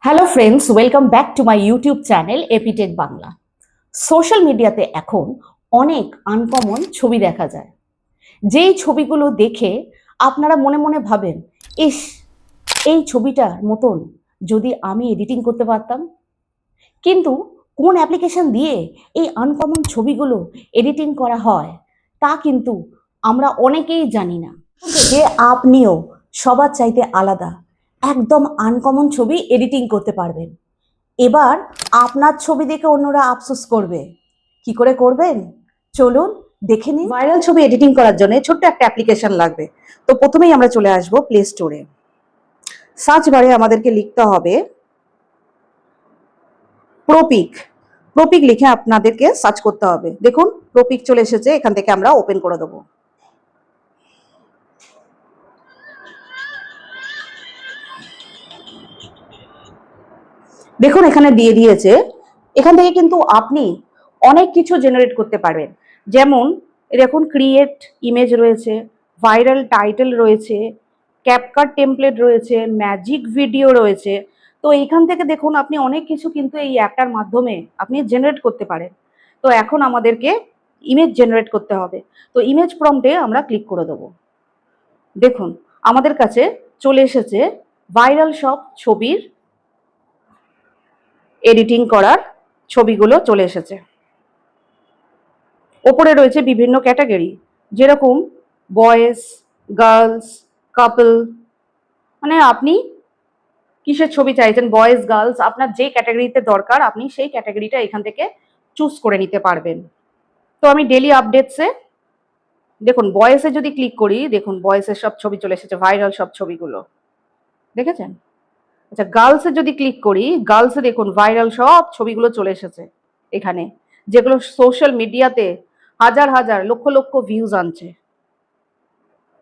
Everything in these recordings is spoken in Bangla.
Hello friends, welcome back to my YouTube channel এপিটেক বাংলা। সোশ্যাল মিডিয়াতে এখন অনেক আনকমন ছবি দেখা যায়, যেই ছবিগুলো দেখে আপনারা মনে মনে ভাবেন, ইস, এই ছবিটার মতন যদি আমি এডিটিং করতে পারতাম। কিন্তু কোন অ্যাপ্লিকেশন দিয়ে এই আনকমন ছবিগুলো এডিটিং করা হয় তা কিন্তু আমরা অনেকেই জানি না। যে আপনিও সবার চাইতে আলাদা একদম আনকমন ছবি এডিটিং করতে পারবেন। এবার আপনার ছবি দেখে অন্যরা আফসোস করবে। কি করে করবেন চলুন দেখে নিন। ভাইরাল ছবি এডিটিং করার জন্য ছোট্ট একটা অ্যাপ্লিকেশন লাগবে। তো প্রথমেই আমরা চলে আসব প্লে স্টোরে। সার্চ বারে আমাদেরকে লিখতে হবে প্রোপিক। প্রোপিক লিখে আপনাদেরকে সার্চ করতে হবে। দেখুন প্রোপিক চলে এসেছে, এখান থেকে আমরা ওপেন করে দেবো। দেখুন এখানে দিয়ে দিয়েছে। এখান থেকে কিন্তু আপনি অনেক কিছু জেনারেট করতে পারবেন। যেমন দেখুন ক্রিয়েট ইমেজ রয়েছে, ভাইরাল টাইটেল রয়েছে, ক্যাপকাট টেমপ্লেট রয়েছে, ম্যাজিক ভিডিও রয়েছে। তো এইখান থেকে দেখুন আপনি অনেক কিছু কিন্তু এই অ্যাপটার মাধ্যমে আপনি জেনারেট করতে পারেন। তো এখন আমাদেরকে ইমেজ জেনারেট করতে হবে। তো ইমেজ প্রম্পটে আমরা ক্লিক করে দেবো। দেখুন আমাদের কাছে চলে এসেছে ভাইরাল সব ছবির এডিটিং করার ছবিগুলো চলে এসেছে। ওপরে রয়েছে বিভিন্ন ক্যাটাগরি, যেরকম বয়েজ, গার্লস, কাপল, মানে আপনি কিসের ছবি চাইছেন, বয়েজ, গার্লস, আপনার যে ক্যাটাগরিতে দরকার আপনি সেই ক্যাটাগরিটা এখান থেকে চুজ করে নিতে পারবেন। তো আমি ডেলি আপডেটসে দেখুন বয়েসে যদি ক্লিক করি, দেখুন বয়েসের সব ছবি চলে এসেছে, ভাইরাল সব ছবিগুলো দেখেছেন। আচ্ছা গার্লসে যদি ক্লিক করি, গার্লসে দেখুন ভাইরাল সব ছবিগুলো চলে এসেছে এখানে, যেগুলো সোশ্যাল মিডিয়াতে হাজার হাজার লক্ষ লক্ষ ভিউজ আনছে।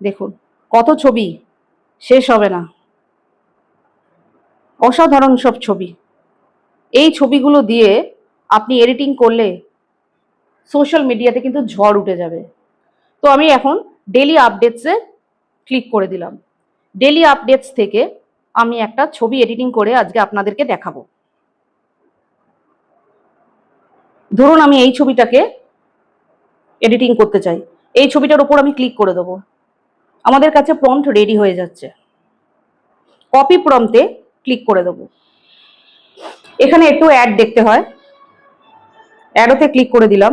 দেখুন কত ছবি, শেষ হবে না, অসাধারণ সব ছবি। এই ছবিগুলো দিয়ে আপনি এডিটিং করলে সোশ্যাল মিডিয়াতে কিন্তু ঝড় উঠে যাবে। তো আমি এখন ডেলি আপডেটসে ক্লিক করে দিলাম। ডেলি আপডেটস থেকে আমি একটা ছবি এডিটিং করে আজকে আপনাদেরকে দেখাবো। ধরুন আমি এই ছবিটাকে এডিটিং করতে চাই, এই ছবিটার উপর আমি ক্লিক করে দেবো। আমাদের কাছে প্রম্পট রেডি হয়ে যাচ্ছে। কপি প্রম্পটে ক্লিক করে দেবো। এখানে একটু অ্যাড দেখতে হয়, অ্যাডোতে ক্লিক করে দিলাম,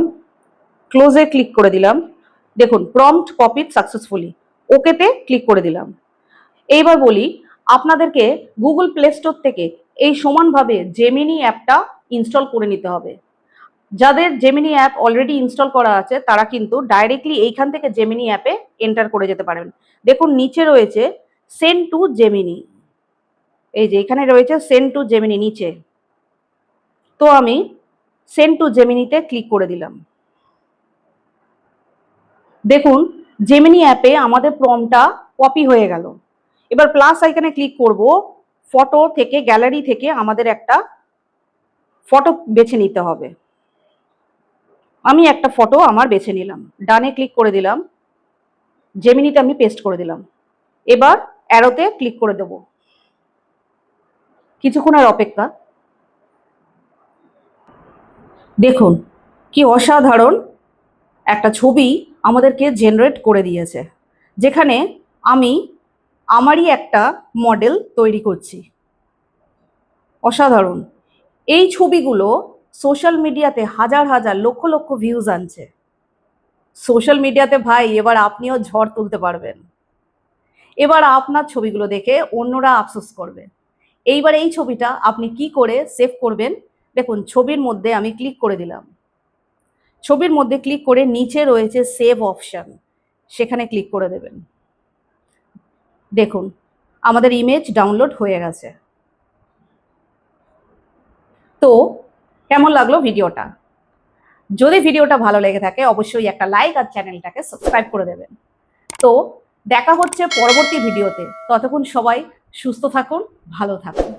ক্লোজে ক্লিক করে দিলাম। দেখুন প্রম্পট কপিড সাকসেসফুলি, ওকেতে ক্লিক করে দিলাম। এইবার বলি আপনাদেরকে গুগল প্লে স্টোর থেকে এই সমানভাবে জেমিনি অ্যাপটা ইনস্টল করে নিতে হবে। যাদের জেমিনি অ্যাপ অলরেডি ইনস্টল করা আছে তারা কিন্তু ডাইরেক্টলি এইখান থেকে জেমিনি অ্যাপে এন্টার করে যেতে পারেন। দেখুন নিচে রয়েছে সেন্ড টু জেমিনি, এই যে এখানে রয়েছে সেন্ড টু জেমিনি নিচে। তো আমি সেন্ড টু জেমিনিতে ক্লিক করে দিলাম। দেখুন জেমিনি অ্যাপে আমাদের প্রম্পটটা কপি হয়ে গেল। এবার প্লাস আইকনে ক্লিক করব, ফটো থেকে গ্যালারি থেকে আমাদের একটা ফটো বেছে নিতে হবে। আমি একটা ফটো আমার বেছে নিলাম, ডানে ক্লিক করে দিলাম, জেমিনিতে আমি পেস্ট করে দিলাম। এবার অ্যারোতে ক্লিক করে দেব। কিছুক্ষণ আর অপেক্ষা। দেখুন কি অসাধারণ একটা ছবি আমাদেরকে জেনারেট করে দিয়েছে, যেখানে আমি আমারই একটা মডেল তৈরি করছি। অসাধারণ। এই ছবিগুলো সোশ্যাল মিডিয়াতে হাজার হাজার লক্ষ লক্ষ ভিউজ আনছে। সোশ্যাল মিডিয়াতে ভাই এবার আপনিও ঝড় তুলতে পারবেন। এবার আপনার ছবিগুলো দেখে অন্যরা আফসোস করবে। এইবার এই ছবিটা আপনি কি করে সেভ করবেন, দেখুন ছবির মধ্যে আমি ক্লিক করে দিলাম। ছবির মধ্যে ক্লিক করে নিচে রয়েছে সেভ অপশন, সেখানে ক্লিক করে দেবেন। দেখুন আমাদের ইমেজ ডাউনলোড হয়ে গেছে। তো কেমন লাগলো ভিডিওটা? যদি ভিডিওটা ভালো লেগে থাকে অবশ্যই একটা লাইক আর চ্যানেলটাকে সাবস্ক্রাইব করে দেবেন। তো দেখা হচ্ছে পরবর্তী ভিডিওতে। ততক্ষণ সবাই সুস্থ থাকুন, ভালো থাকুন।